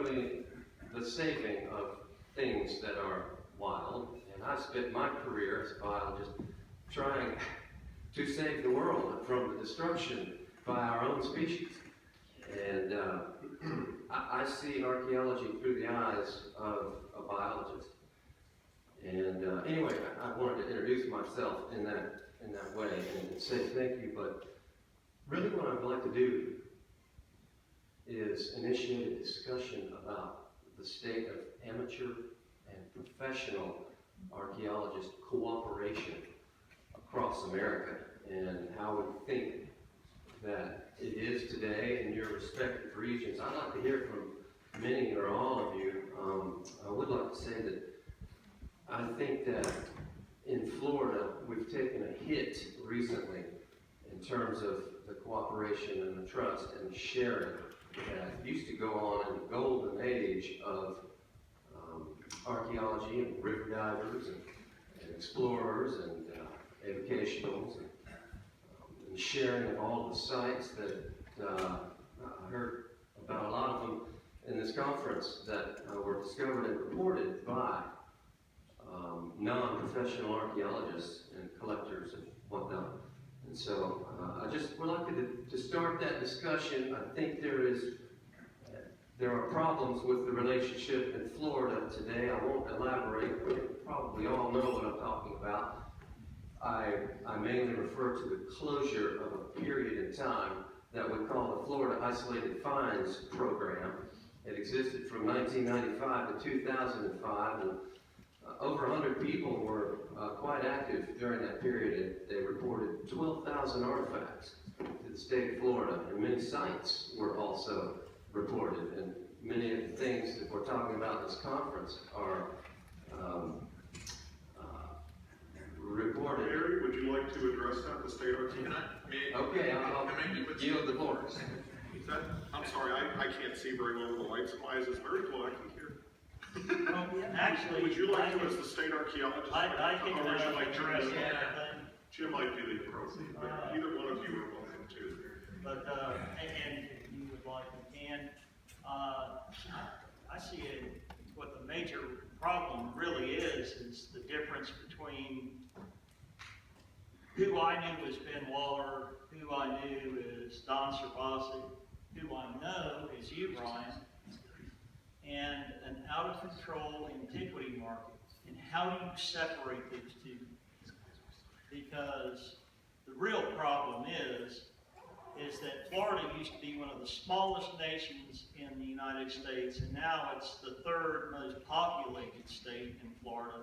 particularly the saving of things that are wild. And I spent my career as a biologist trying to save the world from the destruction by our own species. And I see archaeology through the eyes of a biologist. And anyway, I wanted to introduce myself in that way and say thank you. But really what I'd like to do is initiate a discussion about the state of amateur and professional archaeologist cooperation across America and how we think that it is today in your respective regions. I'd like to hear from many or all of you. I would like to say that I think that in Florida we've taken a hit recently in terms of the cooperation and the trust and the sharing that used to go on in the golden age of archaeology and river divers and explorers and educationals and sharing of all the sites that I heard about a lot of them in this conference that were discovered and reported by non-professional archaeologists and collectors and whatnot. And so I just would like to start that discussion. I think there are problems with the relationship in Florida today. I won't elaborate, but you probably all know what I'm talking about. I mainly refer to the closure of a period in time that we call the Florida Isolated Finds Program. It existed from 1995 to 2005, and over 100 people were quite active during that period. They reported 12,000 artifacts to the state of Florida, and many sites were also reported. And many of the things that we're talking about in this conference are reported. Mary, would you like to address that, the state archive? Okay, I'll yield the floor. I'm sorry, I can't see very well with the lights. My eyes is very low, I can hear. Well, actually, would you like to, as the state archaeologist, I can or would you like address Jim? everything. Jim might be the appropriate. Either one of you are welcome to. But, and if you would like, you can. I see it, what the major problem really is the difference between who I knew as Ben Waller, who I knew as Don Servasi, who I know as you, Brian, and an out-of-control antiquity market. And how do you separate these two? Because the real problem is that Florida used to be one of the smallest nations in the United States, and now it's the third most populated state in Florida.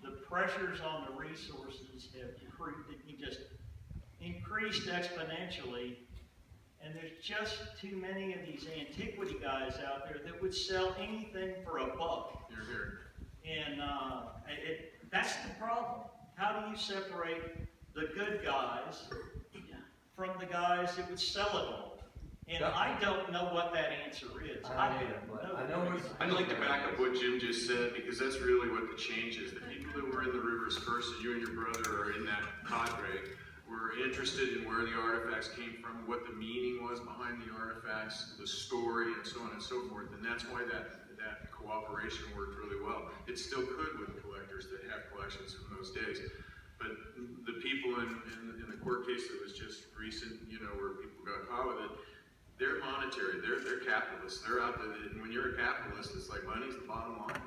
The pressures on the resources have just increased exponentially, and there's just too many of these antiquity guys out there that would sell anything for a buck. And that's the problem. How do you separate the good guys from the guys that would sell it all? And I don't know what that answer is. I'd like to back up what Jim just said, because that's really what the change is. The people that were in the rivers first, and you and your brother are in that cadre, were interested in where the artifacts came from, what the meaning was behind the artifacts, the story, and so on and so forth. And that's why that cooperation worked really well. It still could with collectors that have collections from those days. But the people in the court case that was just recent, where people got caught with it, they're monetary, they're capitalists. They're out there, and when you're a capitalist, it's like money's the bottom line.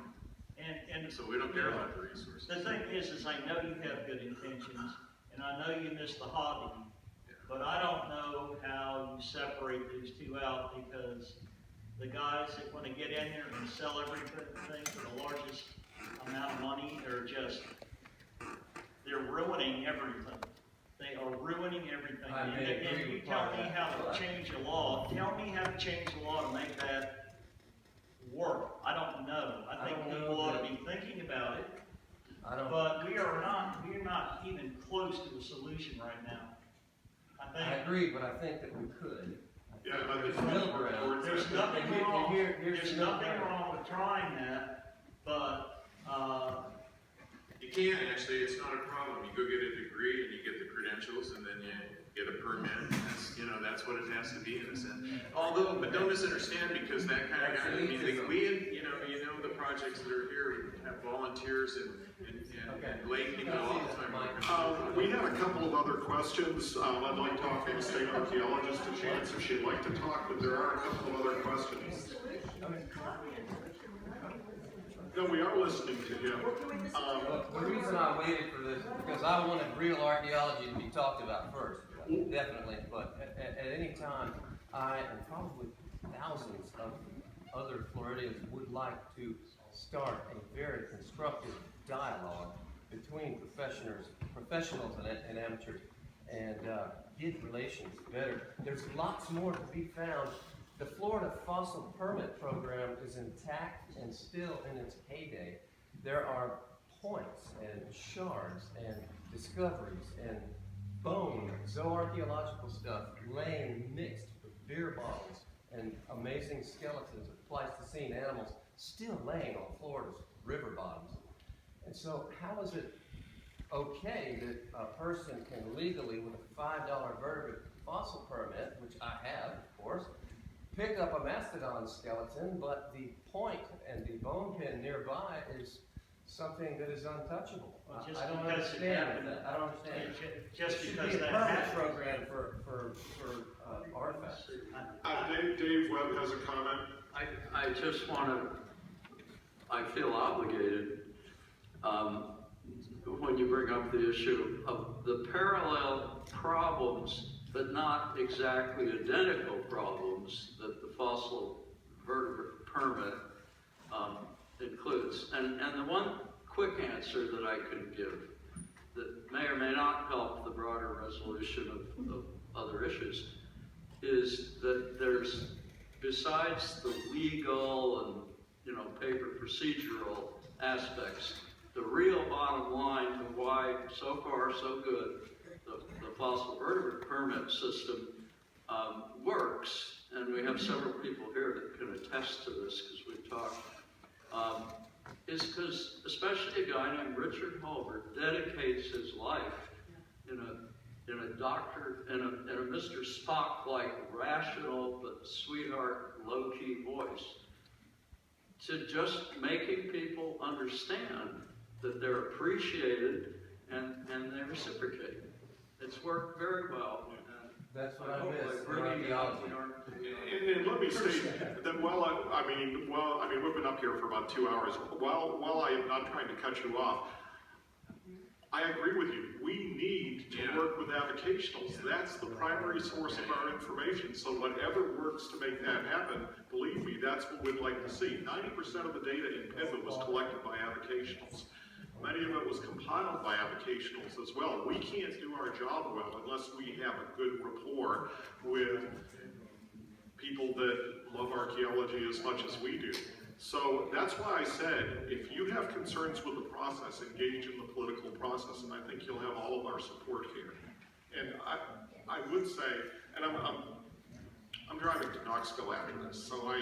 And so we don't care about the resources. The thing is I know you have good intentions, and I know you miss the hobby, but I don't know how you separate these two out, because the guys that want to get in there and sell everything for the largest amount of money are they're ruining everything. They are ruining everything. And you tell me how to change the law. Tell me how to change the law to make that work. I don't know. I think people ought to be thinking about it. But we're not even close to a solution right now. I agree, but I think that we could. There's nothing wrong with trying that, but you can actually. It's not a problem. You go get a degree and you get the credentials, and then you get a permit. That's what it has to be in a sense. Although, but don't misunderstand, because that kind of guy, I mean, the projects that are here have volunteers and lay people all the time working on the We had a couple of other questions. I'd like to offer the state archaeologist a chance if she'd like to talk, but there are a couple of other questions. No, we are listening to him. The reason I waited for this is because I wanted real archaeology to be talked about first, definitely. But at any time, I and probably thousands of other Floridians would like to start a very constructive dialogue between professionals and amateurs, and get relations better. There's lots more to be found. The Florida Fossil Permit Program is intact and still in its heyday. There are points and shards and discoveries and bone, zooarchaeological stuff laying mixed with beer bottles and amazing skeletons of Pleistocene animals still laying on Florida's river bottoms. And so how is it okay that a person can legally, with a $5 vertebrate fossil permit, which I have, of course, pick up a mastodon skeleton, but the point and the bone pin nearby is something that is untouchable? Just I don't because it understand happened. that. I don't understand. Just There should because be a that permit happened. program for artifacts. Dave Webb has a comment. I just want to, I feel obligated when you bring up the issue of the parallel problems, but not exactly identical problems that the fossil vertebrate permit includes. And the one quick answer that I could give that may or may not help the broader resolution of other issues is that there's, besides the legal and paper procedural aspects, the real bottom line to why so far so good the fossil vertebrate permit system works, and we have several people here that can attest to this because we've talked, is because especially a guy named Richard Holbert dedicates his life in a doctor, in a Mr. Spock-like rational but sweetheart low-key voice, to just making people understand that they're appreciated and they reciprocate. It's worked very well. That's what I hope miss. I really Archaeology. And let me state that we've been up here for about 2 hours. While I am not trying to cut you off, I agree with you. We need to work with avocationals. That's the primary source of our information. So whatever works to make that happen, believe me, that's what we'd like to see. 90% of the data in PIVA was collected by avocationals. Many of it was compiled by avocationals as well. We can't do our job well unless we have a good rapport with people that love archaeology as much as we do. So that's why I said, if you have concerns with the process, engage in the political process, and I think you'll have all of our support here. And I would say, and I'm driving to Knoxville after this, so I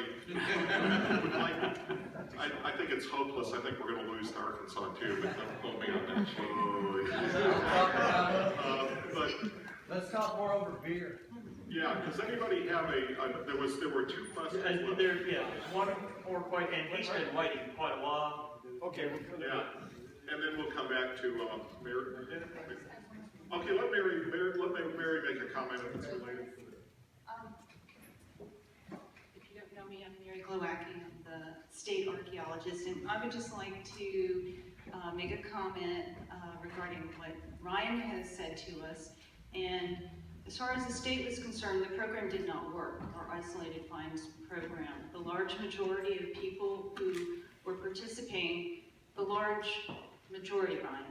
think it's hopeless. I think we're going to lose to Arkansas too, but don't quote me on that. Let's talk more over beer. Yeah, does anybody have there were two questions. One more question, and he's been waiting quite a while. Okay, yeah, and then we'll come back to Mary. Okay, let Mary make a comment if it's related. If you don't know me, I'm Mary Glowacki. I'm the state archaeologist, and I would just like to make a comment regarding what Ryan has said to us. And as far as the state was concerned, the program did not work, our isolated finds program. The large majority of people who were participating, the large majority, Ryan,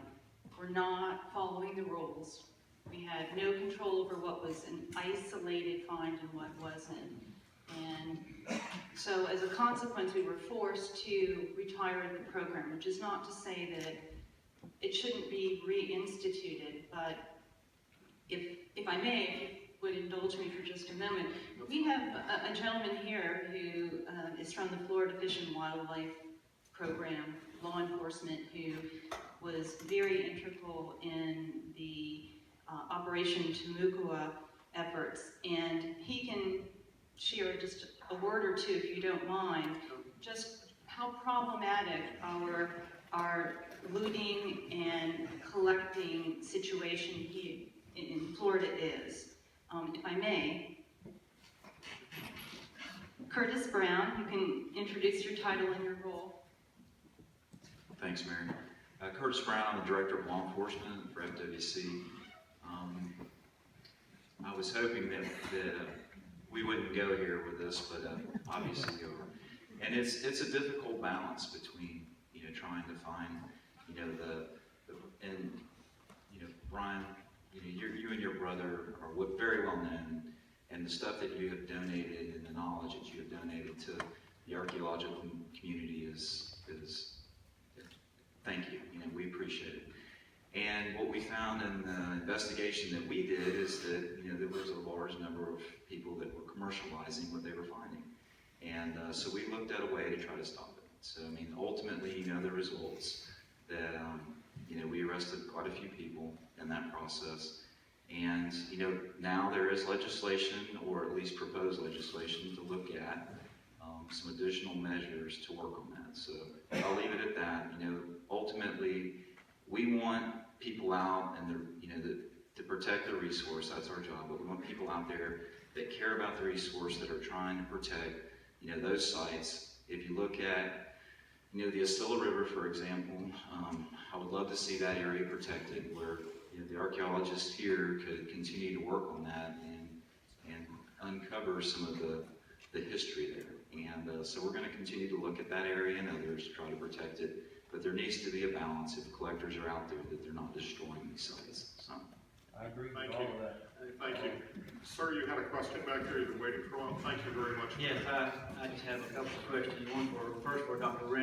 were not following the rules. We had no control over what was an isolated find and what wasn't. And so as a consequence, we were forced to retire the program, which is not to say that it shouldn't be reinstituted, but if I may, if you would indulge me for just a moment, we have a gentleman here who is from the Florida Fish and Wildlife Program, law enforcement, who was very integral in the Operation Temukua efforts, and he can share just a word or two, if you don't mind, just how problematic our looting and collecting situation here in Florida is. If I may, Curtis Brown, you can introduce your title and your role. Thanks, Mary. Curtis Brown, I'm the Director of Law Enforcement for FWC. I was hoping that we wouldn't go here with this, but obviously we are. And it's a difficult balance between, trying to find, Brian, you and your brother are very well known, and the stuff that you have donated and the knowledge that you have donated to the archaeological community is thank you. We appreciate it. And what we found in the investigation that we did is that there was a large number of people that were commercializing what they were finding, and so we looked at a way to try to stop it. So ultimately, the results that we arrested quite a few people in that process, and now there is legislation, or at least proposed legislation, to look at some additional measures to work on that. So I'll leave it at that. Ultimately, we want people out and to protect the resource. That's our job. But we want people out there that care about the resource, that are trying to protect those sites. If you look at the Astilla River, for example, I would love to see that area protected, where the archaeologists here could continue to work on that and uncover some of the history there. And so we're going to continue to look at that area and others, try to protect it. But there needs to be a balance if collectors are out there, that they're not destroying these sites. So I agree with Thank all you. of that. Thank you. Sir, you had a question back there you've been waiting for a while. Thank you very much. Yes, I just have a couple of questions. One first for Dr. Ring.